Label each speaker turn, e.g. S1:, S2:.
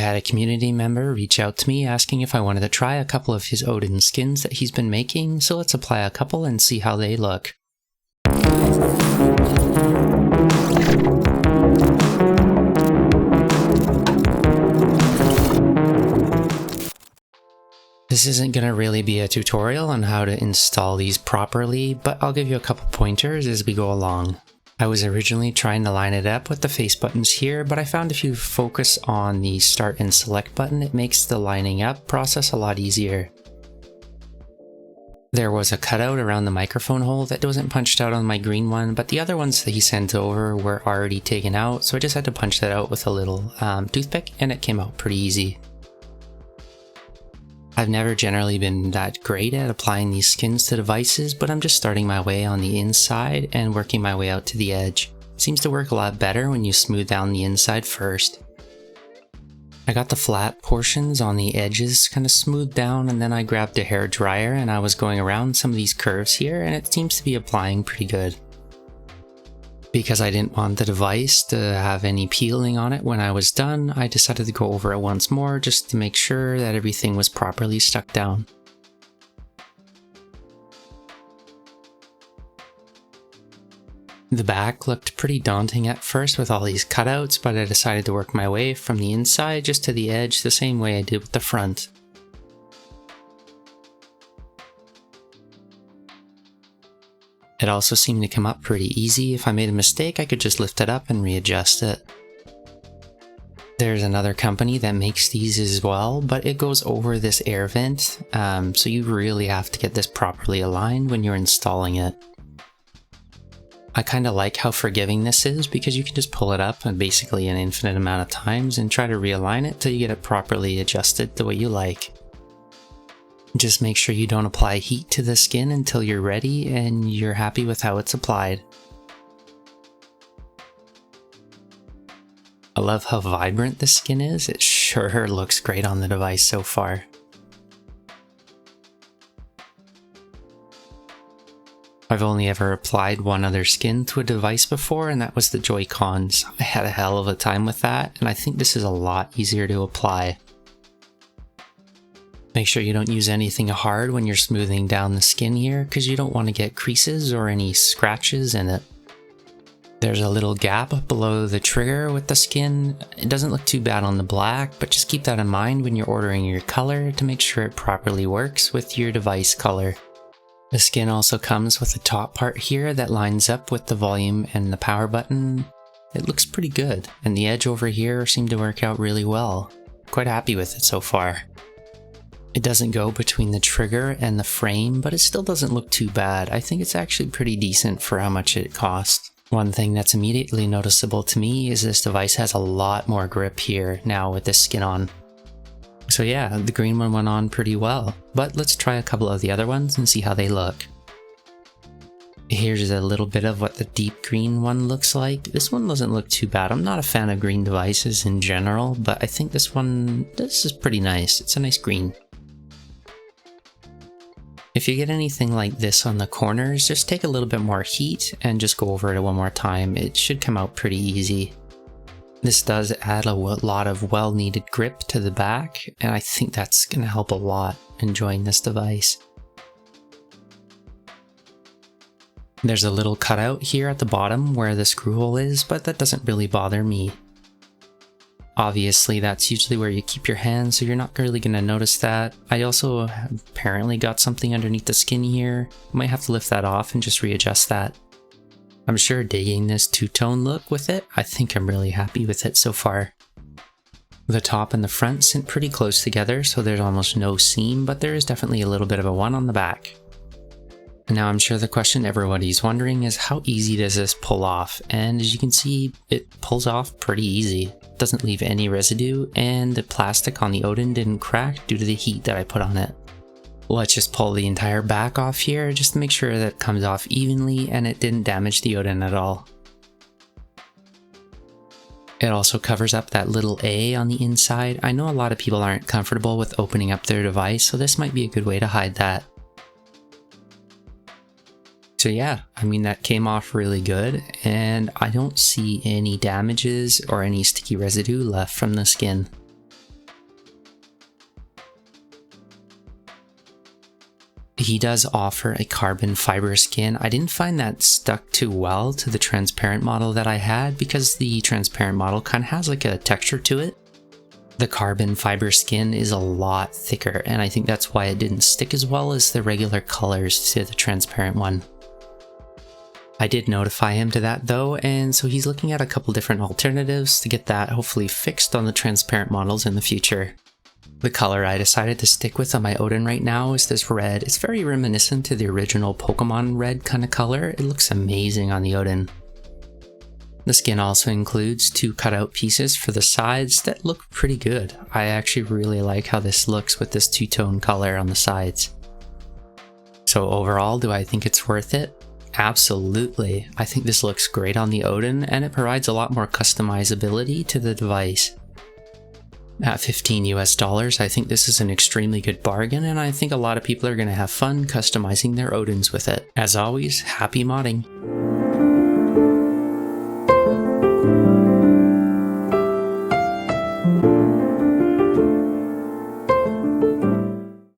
S1: had a community member reach out to me asking if I wanted to try a couple of his Odin skins that he's been making, so let's apply a couple and see how they look. This isn't going to really be a tutorial on how to install these properly, but I'll give you a couple pointers as we go along. I was originally trying to line it up with the face buttons here, but I found if you focus on the start and select button, it makes the lining up process a lot easier. There was a cutout around the microphone hole that wasn't punched out on my green one, but the other ones that he sent over were already taken out, so I just had to punch that out with a little toothpick, and it came out pretty easy. I've never generally been that great at applying these skins to devices, but I'm just starting my way on the inside and working my way out to the edge. It seems to work a lot better when you smooth down the inside first. I got the flat portions on the edges kind of smoothed down, and then I grabbed a hair dryer and I was going around some of these curves here, and it seems to be applying pretty good. Because I didn't want the device to have any peeling on it when I was done, I decided to go over it once more just to make sure that everything was properly stuck down. The back looked pretty daunting at first with all these cutouts, but I decided to work my way from the inside just to the edge the same way I did with the front. It also seemed to come up pretty easy. If I made a mistake, I could just lift it up and readjust it. There's another company that makes these as well, but it goes over this air vent, so you really have to get this properly aligned when you're installing it. I kind of like how forgiving this is because you can just pull it up and basically an infinite amount of times and try to realign it till you get it properly adjusted the way you like. Just make sure you don't apply heat to the skin until you're ready and you're happy with how it's applied. I love how vibrant the skin is. It sure looks great on the device so far. I've only ever applied one other skin to a device before, and that was the Joy-Cons. I had a hell of a time with that, and I think this is a lot easier to apply. Make sure you don't use anything hard when you're smoothing down the skin here, because you don't want to get creases or any scratches in it. There's a little gap below the trigger with the skin. It doesn't look too bad on the black, but just keep that in mind when you're ordering your color to make sure it properly works with your device color. The skin also comes with the top part here that lines up with the volume and the power button. It looks pretty good, and the edge over here seemed to work out really well. Quite happy with it so far. It doesn't go between the trigger and the frame, but it still doesn't look too bad. I think it's actually pretty decent for how much it costs. One thing that's immediately noticeable to me is this device has a lot more grip here now with this skin on. So yeah, the green one went on pretty well, but let's try a couple of the other ones and see how they look. Here's a little bit of what the deep green one looks like. This one doesn't look too bad. I'm not a fan of green devices in general, but I think this is pretty nice. It's a nice green. If you get anything like this on the corners, just take a little bit more heat and just go over it one more time. It should come out pretty easy. This does add a lot of well-needed grip to the back, and I think that's going to help a lot enjoying this device. There's a little cutout here at the bottom where the screw hole is, but that doesn't really bother me. Obviously, that's usually where you keep your hands, so you're not really going to notice that. I also apparently got something underneath the skin here. Might have to lift that off and just readjust that. I'm sure digging this two-tone look with it. I think I'm really happy with it so far. The top and the front sit pretty close together, so there's almost no seam, but there is definitely a little bit of a one on the back. Now I'm sure the question everybody's wondering is how easy does this pull off? And as you can see, it pulls off pretty easy. It doesn't leave any residue, and the plastic on the Odin didn't crack due to the heat that I put on it. Let's just pull the entire back off here just to make sure that it comes off evenly and it didn't damage the Odin at all. It also covers up that little A on the inside. I know a lot of people aren't comfortable with opening up their device, so this might be a good way to hide that. So yeah, I mean, that came off really good, and I don't see any damages or any sticky residue left from the skin. He does offer a carbon fiber skin. I didn't find that stuck too well to the transparent model that I had because the transparent model kind of has like a texture to it. The carbon fiber skin is a lot thicker, and I think that's why it didn't stick as well as the regular colors to the transparent one. I did notify him to that though, and so he's looking at a couple different alternatives to get that hopefully fixed on the transparent models in the future. The color I decided to stick with on my Odin right now is this red. It's very reminiscent to the original Pokemon red kind of color. It looks amazing on the Odin. The skin also includes 2 cutout pieces for the sides that look pretty good. I actually really like how this looks with this 2-tone color on the sides. So overall, do I think it's worth it? Absolutely. I think this looks great on the Odin, and it provides a lot more customizability to the device. At $15 US, I think this is an extremely good bargain, and I think a lot of people are going to have fun customizing their Odins with it. As always, happy modding!